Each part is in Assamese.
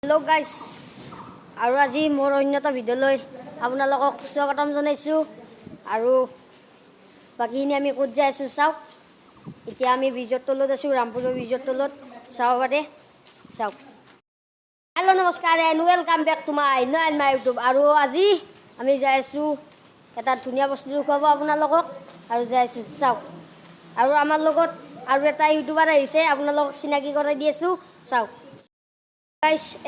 Hello guys, আৰু আজি মোৰ অন্যতম ভিডিঅ'লৈ আপোনালোকক স্বাগতম জনাইছোঁ আৰু বাকীখিনি আমি ক'ত যাই আছোঁ চাওক। এতিয়া আমি ব্ৰিজৰ তলত আছোঁ, ৰামপুৰৰ ব্ৰিজৰ তলত চাব পাৰে চাওক। হেল্ল' নমস্কাৰ and welcome back to my YouTube. আৰু আজি আমি যাই আছোঁ এটা ধুনীয়া বস্তু দেখুৱাব আপোনালোকক আৰু যাই আছোঁ চাওক। আৰু আমাৰ লগত আৰু এটা ইউটিউবাৰ আহিছে, আপোনালোকক চিনাকি কৰাই দি আছোঁ চাওক।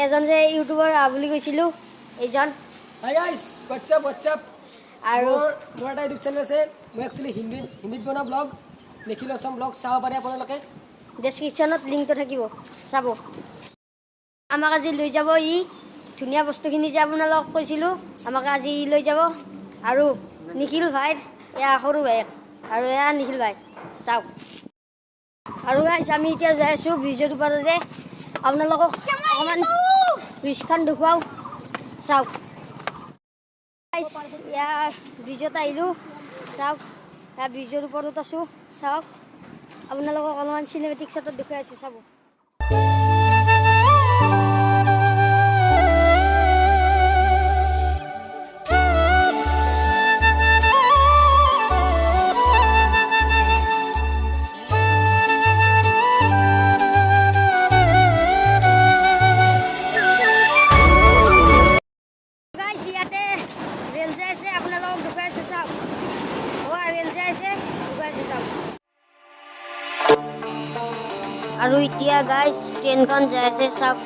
এজন যে ইউটিউবাৰ বুলি কৈছিলোঁ এইজন। হাই গাইস, হোয়াটস আপ আৰু মোৰ এটা ইউটিউব চেনেল আছে, মই একচুৱেলি হিন্দীত বনোৱা ব্লগ নিখিল অসম ব্লগ চাব পাৰে আপোনালোকে। ডেছক্ৰিপশ্যনত লিংকটো থাকিব চাব। আমাক আজি লৈ যাব ই ধুনীয়া বস্তুখিনি যে আপোনালোকক কৈছিলোঁ, আমাক আজি ই লৈ যাব। আৰু নিখিল ভাইৰ এয়া সৰু ভাইক আৰু এয়া নিখিল ভাই চাওক। আৰু গাইছ আমি এতিয়া যাই আছোঁ ব্ৰিজৰ ওপৰতে, আপোনালোকক অকণমান ব্ৰিজখন দেখুৱাওঁ চাওক। ইয়াৰ ব্ৰিজত আহিলোঁ চাওক, ইয়াৰ ব্ৰিজৰ ওপৰত আছোঁ চাওক। আপোনালোকক অলপমান চিনেমেটিক শ্বটত দেখুৱাই আছোঁ চাব। ৰেল যাই আছে, আপোনালোকক দেখুৱাই আছোঁ চাওক। ৰেল যাই আছে দেখুৱাই আছোঁ চাওক। আৰু এতিয়া গাইছ ট্ৰেইনখন যাই আছে চাওক।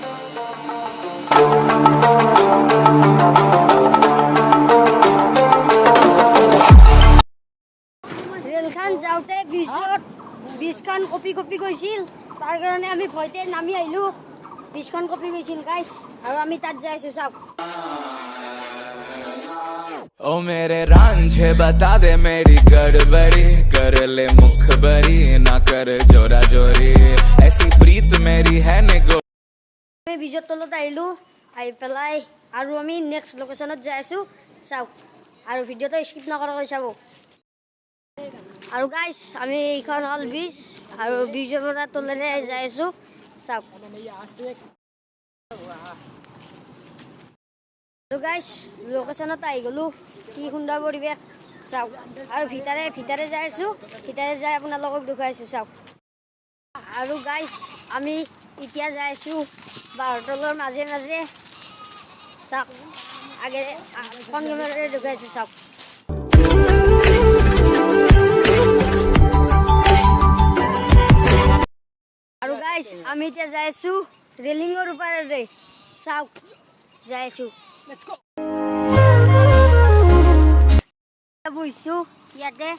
ৰেলখন যাওঁতে ব্ৰিজখন কঁপি গৈছিল, তাৰ কাৰণে আমি ভয়তে নামি আহিলোঁ। ব্ৰিজখন কঁপি গৈছিল গাইছ, আৰু আমি তাত যাই আছোঁ চাওক। ओ मेरे रांझे बता दे मेरी गड़बड़ी, कर ले मुखबरी ना कर जोरा जोरी, ऐसी प्रीत मेरी है निगो। আমি ব্ৰিজৰ তলত আহিলোঁ, আহি পেলাই আৰু আমি নেক্সট লোকেশ্যনত যাই আছোঁ চাওক। আৰু ভিডিঅ'টো স্কিপ নকৰাকৈ চাব। আৰু গাইছ আমি এইখন হ'ল ব্ৰিজ, আৰু ব্ৰিজৰ পৰা তলেৰে যাই আছোঁ চাওক। আৰু গাইছ লোকেশ্যনত আহি গ'লোঁ, কি সুন্দৰ পৰিৱেশ চাওক। আৰু ভিতৰে যাই আছোঁ, ভিতৰে যাই আপোনালোকক দেখুৱাইছোঁ চাওক। আৰু গাইছ আমি এতিয়া যাই আছোঁ বাঁহতলৰ মাজে মাজে চাওক। আগে ফোন কেমেৰাৰে দেখুৱাইছোঁ চাওক। আৰু গাইছ আমি এতিয়া যাই আছোঁ ৰেলিঙৰ ওপৰেৰে চাওক, যাই আছোঁ। বহিছোঁ ইয়াতে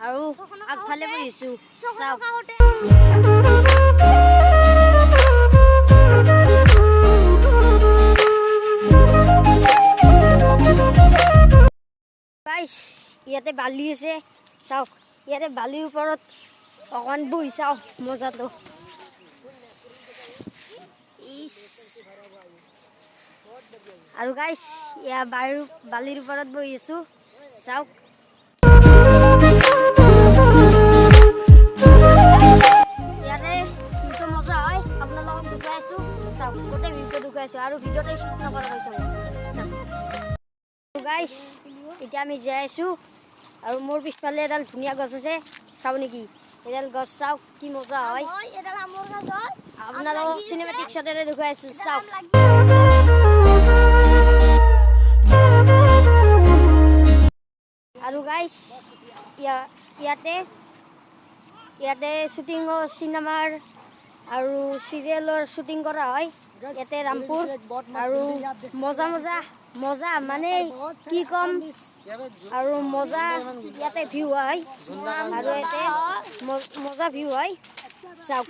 আৰু আগফালে বহিছোঁ চাওক। গাইছ ইয়াতে বালি আছে চাওক, ইয়াতে বালিৰ ওপৰত অকণমান বহি চাওঁ মজাটো। আৰু গাইছ ইয়াৰ বালিৰ ওপৰত বহি আছোঁ চাওক। ইয়াতে কিন্তু মজা হয়, আপোনালোকক দেখুৱাই আছোঁ চাওক। গোটেই ভিডিঅ' দেখুৱাই আছোঁ আৰু ভিডিঅ'টো স্কিপ নকৰাকৈ চাব চাওক। গাইছ এতিয়া আমি যাই আছোঁ, আৰু মোৰ পিছফালে এডাল ধুনীয়া গছ আছে চাওঁ নেকি। এডাল গছ চাওক কি মজা হয়, আপোনালোকক চিনেমেটিক শ্বটেৰে দেখুৱাই আছোঁ চাওক। আৰু গাইছ ইয়াতে শ্বুটিঙৰ চিনেমাৰ আৰু চিৰিয়েলৰ শ্বুটিং কৰা হয় ইয়াতে ৰামপুৰ। আৰু মজা মানে কি ক'ম, আৰু মজা ইয়াতে ভিউ হয়, আৰু ইয়াতে মজা ভিউ হয় চাওক।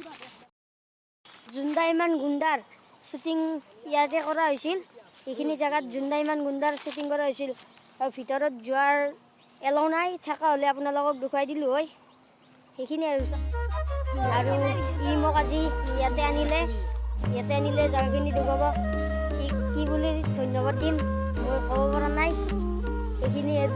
জুন্দাইমান গুণ্ডাৰ শ্বুটিং ইয়াতে কৰা হৈছিল, এইখিনি জেগাত জুন্দাইমান গুণ্ডাৰ শ্বুটিং কৰা হৈছিল। আৰু ভিতৰত যোৱাৰ এলাও নাই, থকা হ'লে আপোনালোকক দেখুৱাই দিলোঁ হয়। সেইখিনি আৰু ই মোক আজি ইয়াতে আনিলে জেগাখিনি দেখুৱাব। কি বুলি ধন্যবাদ দিম মই ক'ব পৰা নাই, সেইখিনি আৰু।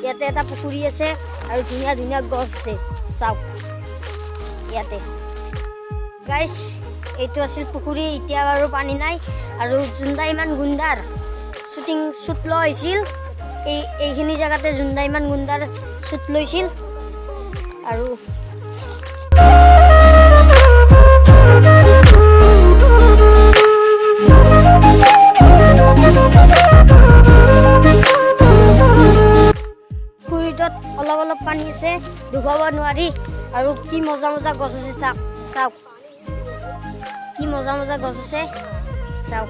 ইয়াতে এটা পুখুৰী আছে আৰু ধুনীয়া ধুনীয়া গছ আছে চাওক। ইয়াতে গাইছ এইটো আছিল পুখুৰী এতিয়া বাৰু পানী নাই আৰু জুন্দা ইমান গুণ্ডাৰ শ্বুট লোৱা হৈছিল এইখিনি জেগাতে জুন্দা ইমান গুণ্ডাৰ শ্বুট লৈছিল আৰু পুখুৰীটোত অলপ পানী আছে ডুবাব নোৱাৰি আৰু কি মজা মজা গছ আছে চাওক কি মজা মজা গছ আছে চাওক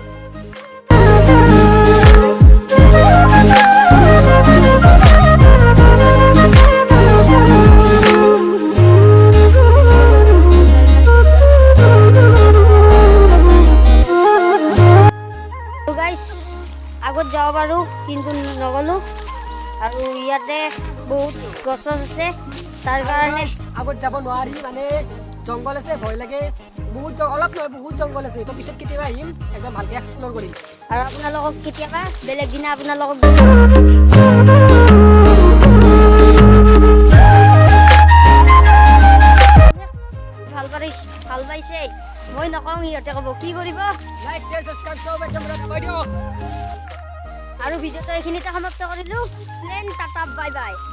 গাইছ আগত যাব পাৰোঁ কিন্তু নগ'লোঁ আৰু ইয়াতে বহুত গছ আছে তাৰ কাৰণে আগত যাব নোৱাৰি মানে জংঘল আছে ভয় লাগে বহুত অলপ নহয় বহুত জংঘল আছে তো পিছত কেতিয়াবা আহিম একদম ভালকৈ এক্সপ্ল'ৰ কৰিম আৰু আপোনালোকক কেতিয়াবা বেলেগ দিনা আপোনালোকক ভাল পাইছে মই নকওঁ সিহঁতে ক'ব কি কৰিব লাইক শ্বেয়াৰ ছাবস্ক্ৰাইব চব একদম কৈ দিয়ক আৰু ভিডিঅ'টো এইখিনিতে সমাপ্ত কৰিলোঁ প্লেন টাটা বাই বাই